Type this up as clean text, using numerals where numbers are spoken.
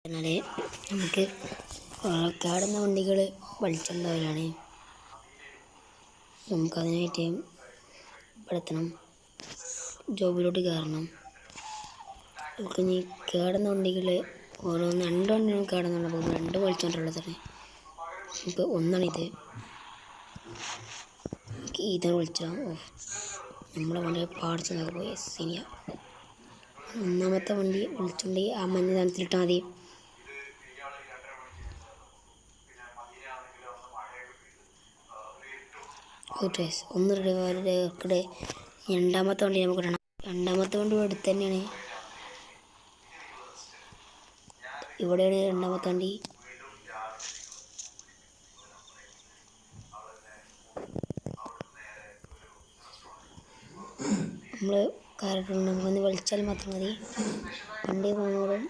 എന്നാൽ നമുക്ക് കാണുന്ന വണ്ടികൾ വലിച്ചുണ്ടാവലാണ്. നമുക്കതിനായിട്ട് പെടുത്തണം, ജോബിലോട്ട് കയറണം. നമുക്ക് ഇനി കേടുന്ന വണ്ടികൾ ഓരോന്ന് 2 വണ്ടികൾ കേടുന്നുണ്ട്. അപ്പോൾ 2 വലിച്ചുകൊണ്ടുള്ളത് ഇപ്പോൾ ഒന്നാണിത്. ഇതാണ് വിളിച്ചാൽ നമ്മളെ വണ്ടി പാർട്സ് നോക്കി പോയി സീനിയ. ഒന്നാമത്തെ വണ്ടി വിളിച്ചുണ്ടെങ്കിൽ ആ മഞ്ഞ തണുത്തിലിട്ടാൽ മതി. ഒന്ന് റെഡിയാക്കിടെ രണ്ടാമത്തെ വണ്ടി നമുക്ക് ഇടണം. രണ്ടാമത്തെ വണ്ടി അടുത്ത് തന്നെയാണ്. ഇവിടെയാണ് രണ്ടാമത്തെ വണ്ടി. നമ്മൾ കാറിട്ടുണ്ട്, നമുക്കൊന്ന് വലിച്ചാൽ മാത്രം മതി. വണ്ടി പോകുന്നതും